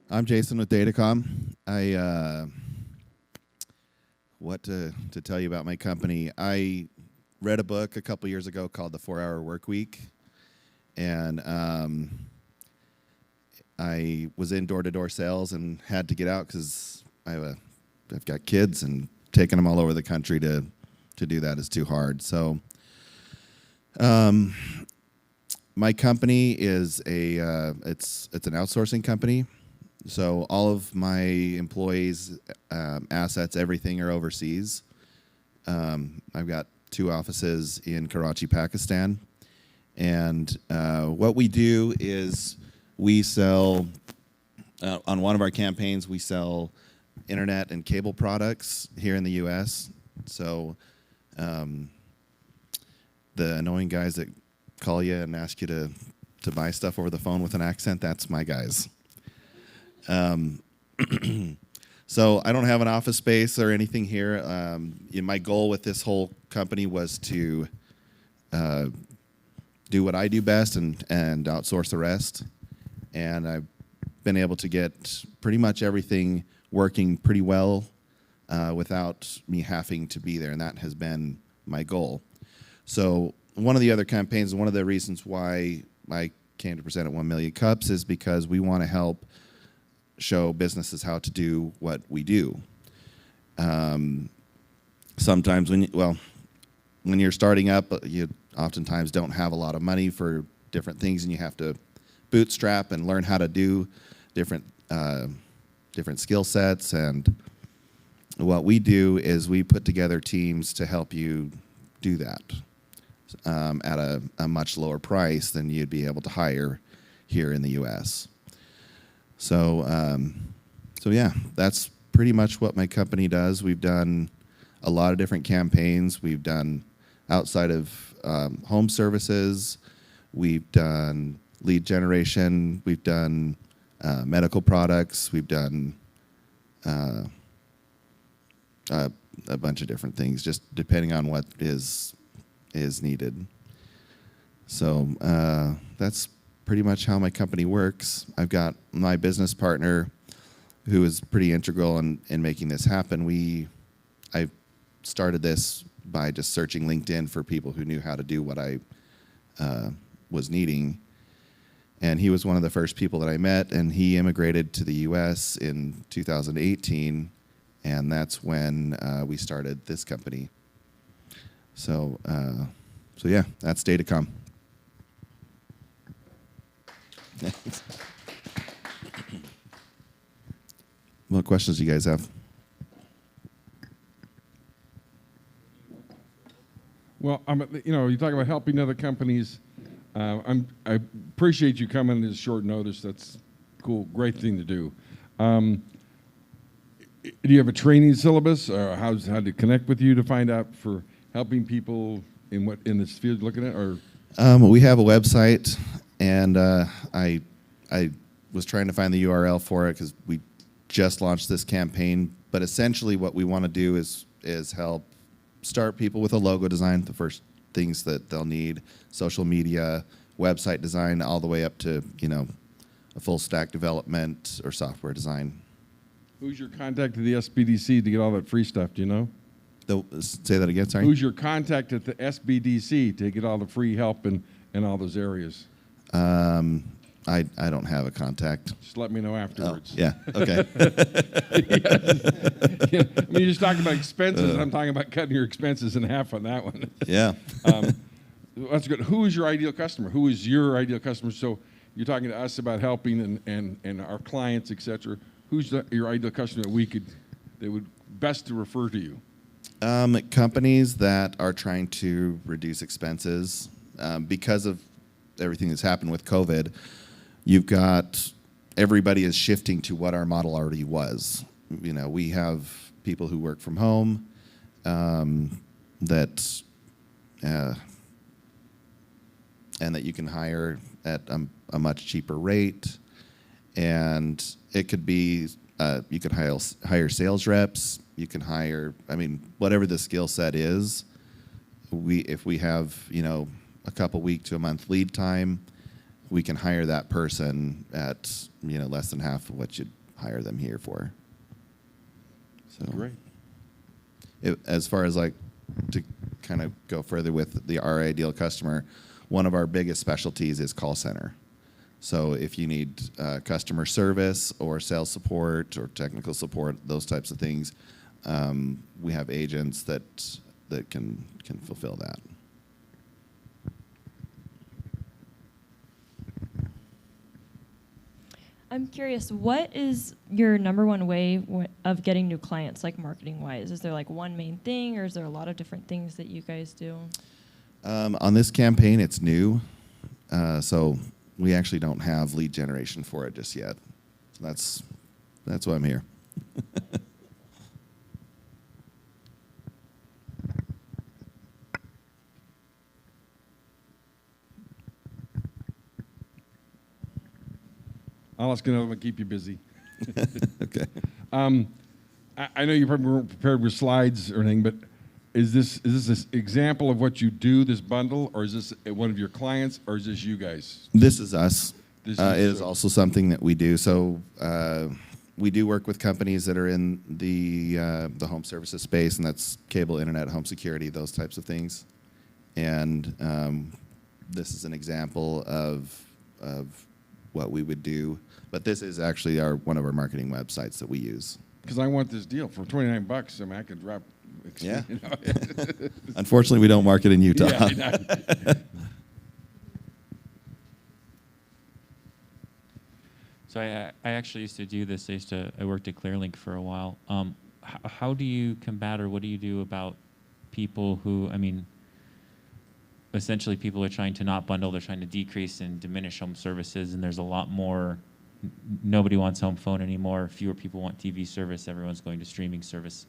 I'm Jason with Datacom. What to tell you about my company? I read a book a couple years ago called The 4-Hour Work Week, and I was in door-to-door sales and had to get out because I've got kids, and taking them all over the country to do that is too hard. So, my company is it's an outsourcing company. So all of my employees, assets, everything are overseas. I've got 2 offices in Karachi, Pakistan. And what we do is we sell, on one of our campaigns, we sell internet and cable products here in the U.S. So the annoying guys that call you and ask you to buy stuff over the phone with an accent, that's my guys. So I don't have an office space or anything here. My goal with this whole company was to do what I do best and outsource the rest. And I've been able to get pretty much everything working pretty well without me having to be there, and that has been my goal. So one of the other campaigns, one of the reasons why I came to present at 1 Million Cups is because we want to help show businesses how to do what we do. Sometimes when you're starting up, you oftentimes don't have a lot of money for different things, and you have to bootstrap and learn how to do different skill sets. And what we do is we put together teams to help you do that at a much lower price than you'd be able to hire here in the U.S. So yeah, that's pretty much what my company does. We've done a lot of different campaigns. We've done outside of home services. We've done lead generation. We've done medical products. We've done a bunch of different things, just depending on what is needed. So that's pretty much how my company works. I've got my business partner who is pretty integral in making this happen. I started this by just searching LinkedIn for people who knew how to do what I was needing. And he was one of the first people that I met, and he immigrated to the U.S. in 2018, and that's when we started this company. So yeah, that's Datacom. What questions do you guys have? Well, you talk about helping other companies. I appreciate you coming at short notice. That's cool, great thing to do. Do you have a training syllabus, or how to connect with you to find out for helping people in this field looking at, or? We have a website, and I was trying to find the URL for it because we just launched this campaign. But essentially, what we want to do is help start people with a logo design, the first things that they'll need, social media, website design, all the way up to a full stack development or software design. Who's your contact at the SBDC to get all that free stuff? Do you know? Say that again, sorry? Who's your contact at the SBDC to get all the free help in all those areas? I don't have a contact. Just let me know afterwards. Oh, yeah, okay. You're just talking about expenses, and I'm talking about cutting your expenses in half on that one. Yeah. That's good. Who is your ideal customer? Who is your ideal customer? So you're talking to us about helping and our clients, et cetera. Who's your ideal customer that would best to refer to you? Companies that are trying to reduce expenses because of everything that's happened with COVID. You've got everybody is shifting to what our model already was. We have people who work from home that you can hire at a much cheaper rate, and it could be you could hire sales reps. You can hire, whatever the skill set is. If we have a couple week to a month lead time, we can hire that person at less than half of what you'd hire them here for. So Great. As far as like to kind of go further with our ideal customer, one of our biggest specialties is call center. So if you need customer service or sales support or technical support, those types of things, we have agents that can fulfill that. I'm curious, what is your number one way of getting new clients, like marketing-wise? Is there like one main thing, or is there a lot of different things that you guys do? On this campaign, it's new, so we actually don't have lead generation for it just yet. So that's why I'm here. I'll ask another one, keep you busy. Okay. I know you probably weren't prepared with slides or anything, but is this an example of what you do, this bundle, or is this one of your clients, or is this you guys? This is us. This It is also something that we do. So we do work with companies that are in the home services space, and that's cable, internet, home security, those types of things. And this is an example of what we would do. But this is actually one of our marketing websites that we use. Because I want this deal for $29. I mean, I could drop. Yeah. You know. Unfortunately, we don't market in Utah. Yeah, I know. So I actually used to do this. I worked at ClearLink for a while. How do you combat, or what do you do about people who, essentially people are trying to not bundle, they're trying to decrease and diminish home services, and there's a lot more, nobody wants home phone anymore, fewer people want TV service, everyone's going to streaming service.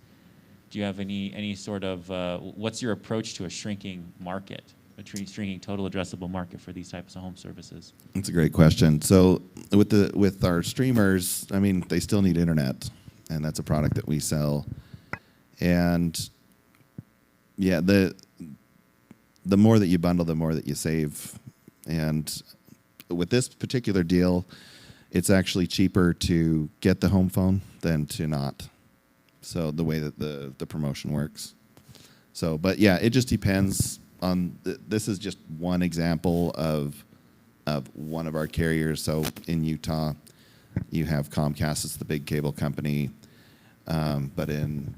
Do you have any sort of, what's your approach to a shrinking market, a shrinking total addressable market for these types of home services? That's a great question. So with our streamers, they still need internet, and that's a product that we sell. And yeah, the more that you bundle, the more that you save. And with this particular deal, it's actually cheaper to get the home phone than to not. So the way that the promotion works. So, but yeah, it just depends on. This is just one example of one of our carriers. So in Utah, you have Comcast, it's the big cable company. But in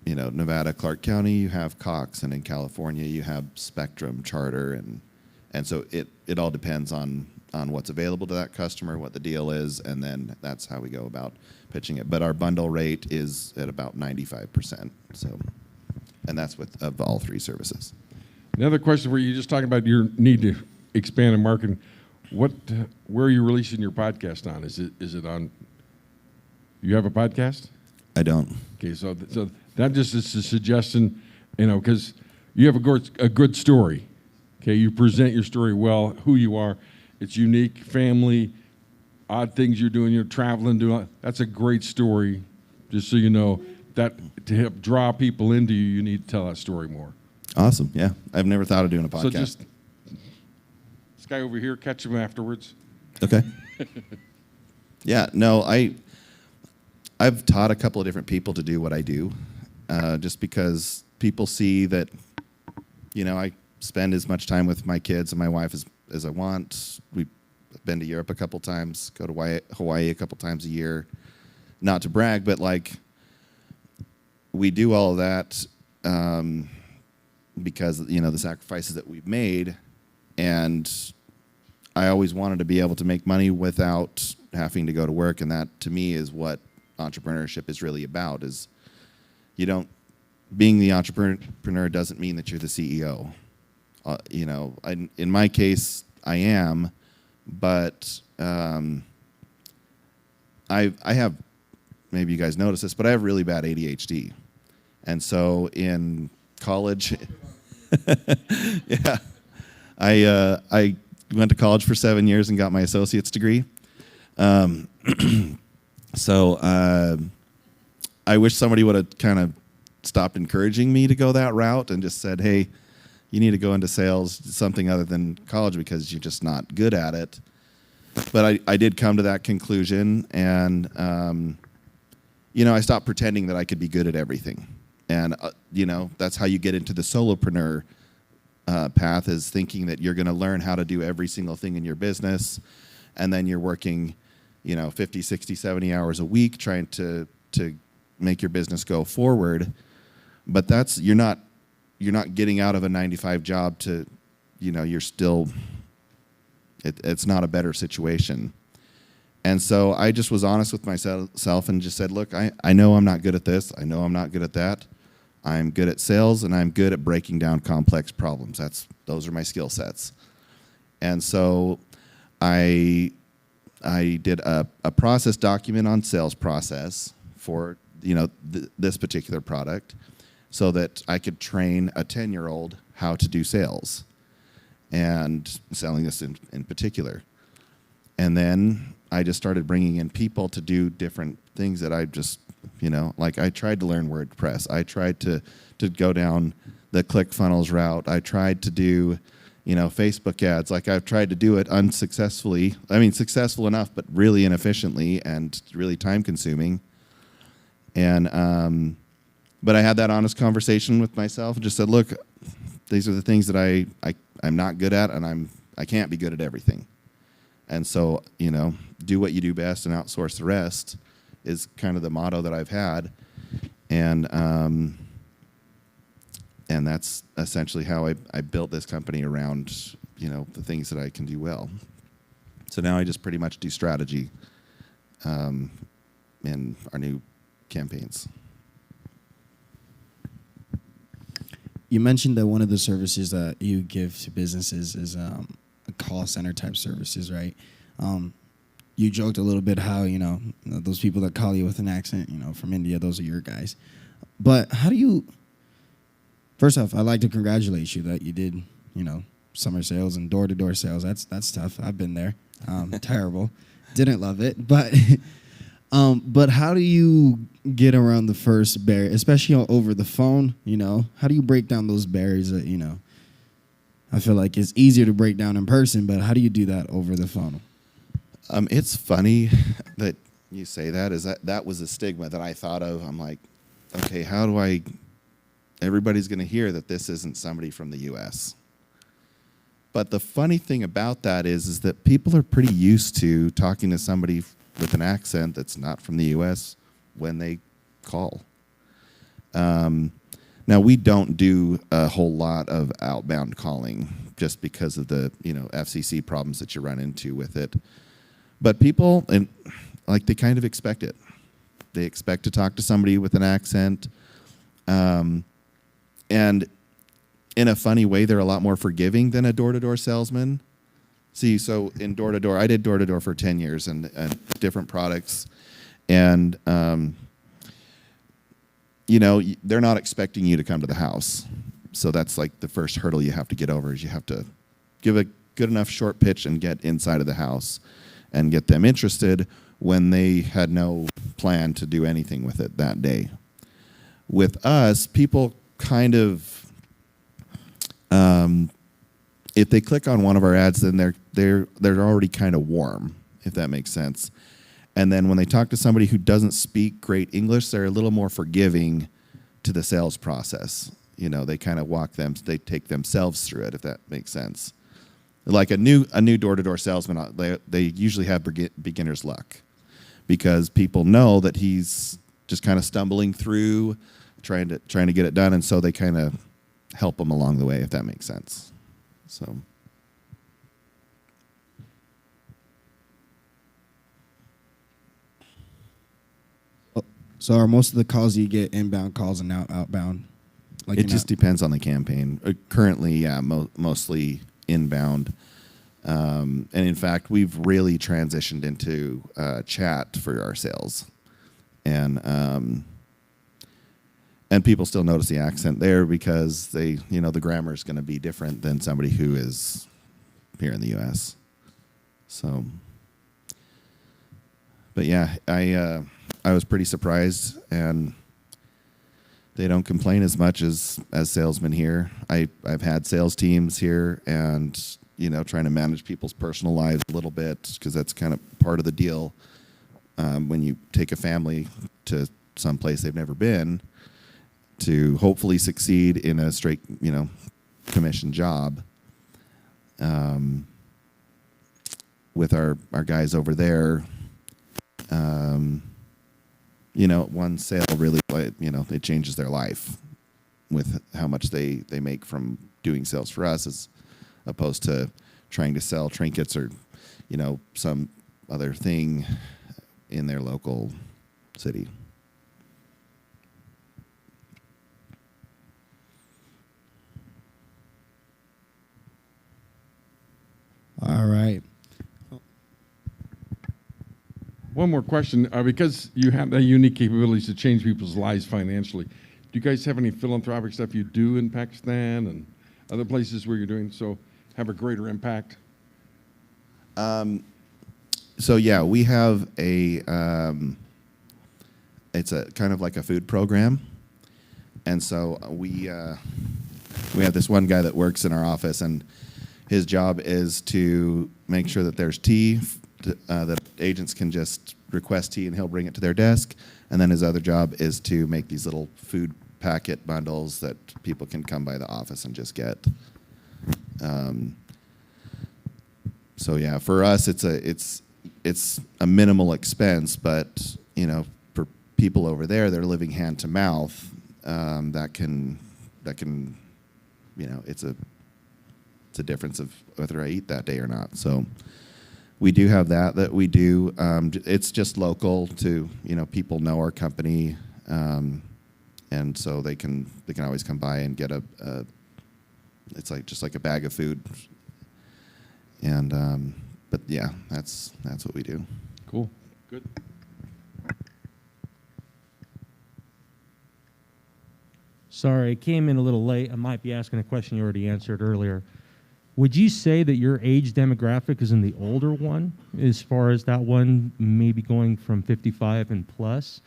Nevada, Clark County, you have Cox, and in California, you have Spectrum, Charter, and so it all depends on what's available to that customer, what the deal is, and then that's how we go about pitching it. But our bundle rate is at about 95%. So, and that's of all three services. Another question where you just talking about your need to expand in marketing. Where are you releasing your podcast on? Is it on? You have a podcast? I don't. Okay, so that just is a suggestion, because you have a good story. Okay, you present your story well, who you are. It's unique, family, odd things you're doing. You're traveling, that's a great story. Just so you know, that to help draw people into you, you need to tell that story more. Awesome. Yeah, I've never thought of doing a podcast. So just this guy over here, catch him afterwards. Okay. Yeah. No, I've taught a couple of different people to do what I do, just because people see that, I spend as much time with my kids and my wife as I want. We've been to Europe a couple times, go to Hawaii a couple times a year. Not to brag, but we do all of that because the sacrifices that we've made, and I always wanted to be able to make money without having to go to work, and that to me is what entrepreneurship is really about. Is being the entrepreneur doesn't mean that you're the CEO. In my case, I am, but I have, maybe you guys notice this, but I have really bad ADHD. And so in college, yeah, I went to college for 7 years and got my associate's degree. So I wish somebody would have kind of stopped encouraging me to go that route and just said, hey, you need to go into sales, something other than college, because you're just not good at it. but I did come to that conclusion, and you know, I stopped pretending that I could be good at everything. And you know, that's how you get into the solopreneur path, is thinking that you're going to learn how to do every single thing in your business, and then you're working, you know, 50, 60, 70 hours a week trying to make your business go forward. But that's, you're not getting out of a 9-to-5 job to, you know, you're still, it's not a better situation. And so I just was honest with myself and just said, look, I know I'm not good at this. I know I'm not good at that. I'm good at sales, and I'm good at breaking down complex problems. Those are my skill sets. And so I did a process document on sales process for, you know, this particular product, so that I could train a 10-year-old how to do sales and selling this in particular. And then I just started bringing in people to do different things that I just, you know, like I tried to learn WordPress. I tried to go down the ClickFunnels route. I tried to do, you know, Facebook ads. Like I've tried to do it unsuccessfully. I mean, successful enough, but really inefficiently and really time consuming. And, but I had that honest conversation with myself and just said, look, these are the things that I'm not good at, and I can't be good at everything. And so, you know, do what you do best and outsource the rest is kind of the motto that I've had. And that's essentially how I built this company around, you know, the things that I can do well. So now I just pretty much do strategy in our new campaigns. You mentioned that one of the services that you give to businesses is a call center type services, right? You joked a little bit how, you know, those people that call you with an accent, you know, from India, those are your guys. But how do you, first off, I'd like to congratulate you that you did, you know, summer sales and door-to-door sales. That's tough. I've been there. Terrible. Didn't love it. But how do you get around the first barrier, especially over the phone, you know? How do you break down those barriers that, you know, I feel like it's easier to break down in person, but how do you do that over the phone? It's funny that you say that. That was a stigma that I thought of. I'm like, okay, how do everybody's going to hear that this isn't somebody from the U.S. But the funny thing about that is that people are pretty used to talking to somebody with an accent that's not from the U.S. when they call. Now, we don't do a whole lot of outbound calling just because of the, you know, FCC problems that you run into with it. But people, they kind of expect it. They expect to talk to somebody with an accent. And in a funny way, they're a lot more forgiving than a door-to-door salesman. See, so in door-to-door, I did door-to-door for 10 years and different products. And, you know, they're not expecting you to come to the house. So that's like the first hurdle you have to get over, is you have to give a good enough short pitch and get inside of the house and get them interested when they had no plan to do anything with it that day. With us, people kind of, if they click on one of our ads, then they're already kind of warm, if that makes sense. And then when they talk to somebody who doesn't speak great English, they're a little more forgiving to the sales process. You know, they kind of they take themselves through it, if that makes sense. Like a new door-to-door salesman, they usually have beginner's luck, because people know that he's just kind of stumbling through, trying to get it done, and so they kind of help him along the way, if that makes sense. So are most of the calls you get inbound calls and outbound? Like, it just depends on the campaign. Currently, yeah, mostly inbound. And in fact, we've really transitioned into chat for our sales. And people still notice the accent there because the grammar is going to be different than somebody who is here in the U.S. So, but yeah, I was pretty surprised, and they don't complain as much as salesmen here. I've had sales teams here, and trying to manage people's personal lives a little bit, because that's kind of part of the deal when you take a family to some place they've never been, to hopefully succeed in a straight, commission job. With our guys over there, one sale really, it changes their life with how much they make from doing sales for us, as opposed to trying to sell trinkets or, some other thing in their local city. All right. One more question. Because you have that unique capabilities to change people's lives financially, do you guys have any philanthropic stuff you do in Pakistan and other places where you're doing so have a greater impact? So yeah, we have it's a kind of like a food program, and so we have this one guy that works in our office, and his job is to make sure that there's tea, that agents can just request tea and he'll bring it to their desk, and then his other job is to make these little food packet bundles that people can come by the office and just get. So yeah, for us it's a minimal expense, but for people over there that are living hand to mouth, that can it's a difference of whether I eat that day or not. So we do have that we do. It's just local to, people know our company, and so they can always come by and get it's just like a bag of food. And but yeah, that's what we do. Cool. Good. Sorry, I came in a little late. I might be asking a question you already answered earlier. Would you say that your age demographic is in the older one, as far as that one maybe going from 55 and plus?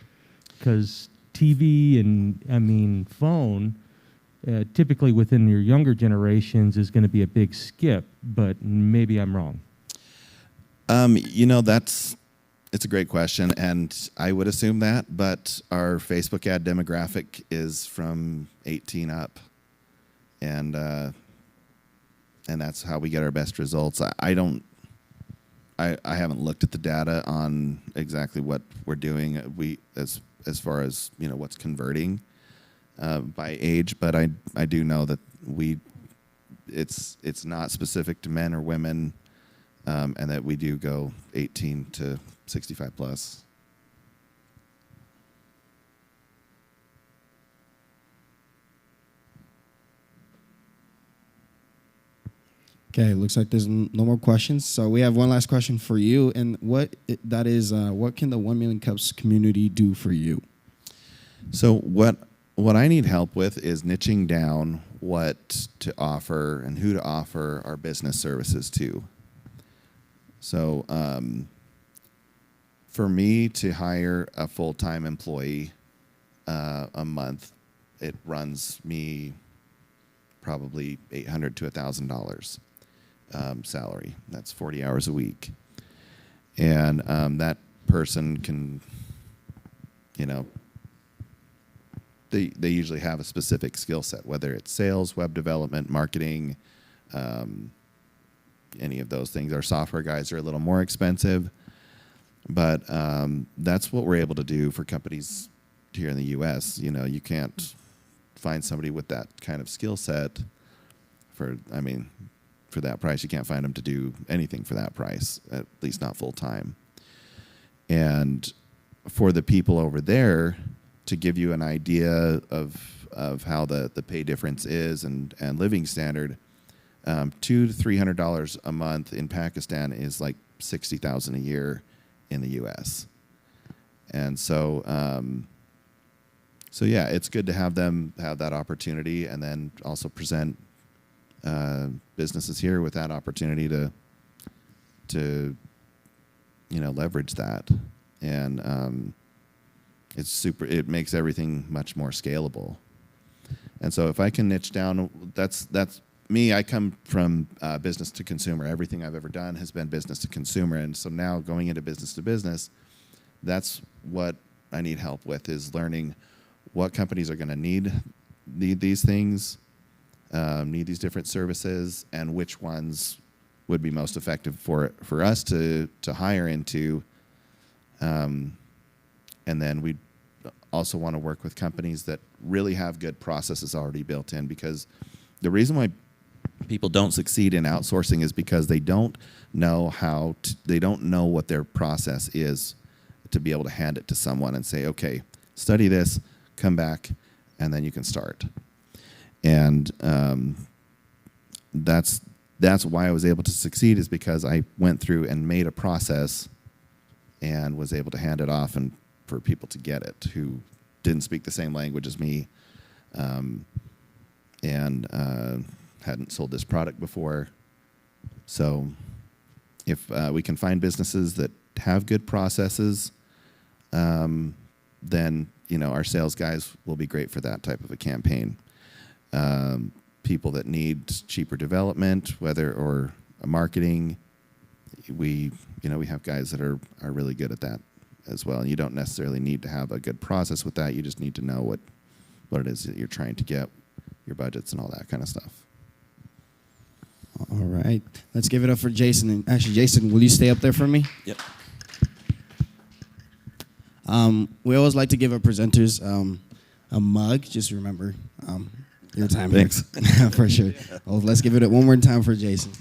Because TV and, phone, typically within your younger generations is going to be a big skip, but maybe I'm wrong. It's a great question, and I would assume that, but our Facebook ad demographic is from 18 up, and that's how we get our best results. I haven't looked at the data on exactly what we're doing. As far as what's converting by age, but I do know that it's not specific to men or women, and that we do go 18 to 65 plus. Okay, looks like there's no more questions. So we have one last question for you, and what can the 1 Million Cups community do for you? So what I need help with is niching down what to offer and who to offer our business services to. So for me to hire a full-time employee a month, it runs me probably $800 to $1,000 salary. That's 40 hours a week. And that person can, they usually have a specific skill set, whether it's sales, web development, marketing, any of those things. Our software guys are a little more expensive, but that's what we're able to do for companies here in the U.S. You can't find somebody with that kind of skill set for that price. You can't find them to do anything for that price, at least not full time. And for the people over there, to give you an idea of how the pay difference is and living standard, $200 to $300 a month in Pakistan is like $60,000 a year in the U.S. And so yeah, it's good to have them have that opportunity, and then also present businesses here with that opportunity to leverage that. And it makes everything much more scalable. And so if I can niche down, that's me, I come from business to consumer. Everything I've ever done has been business to consumer, and so now going into business to business, that's what I need help with, is learning what companies are going to need these things, need these different services, and which ones would be most effective for us to hire into. And then we also want to work with companies that really have good processes already built in, because the reason why people don't succeed in outsourcing is because they don't know they don't know what their process is to be able to hand it to someone and say, okay, study this, come back, and then you can start. And that's why I was able to succeed, is because I went through and made a process and was able to hand it off and for people to get it who didn't speak the same language as me, and hadn't sold this product before. So if we can find businesses that have good processes, then our sales guys will be great for that type of a campaign. People that need cheaper development, or marketing, we have guys that are really good at that as well. And you don't necessarily need to have a good process with that. You just need to know what it is that you're trying to get, your budgets and all that kind of stuff. All right. Let's give it up for Jason. And actually, Jason, will you stay up there for me? Yep. We always like to give our presenters a mug. Just remember your time. Thanks. For sure. Well, let's give it one more time for Jason.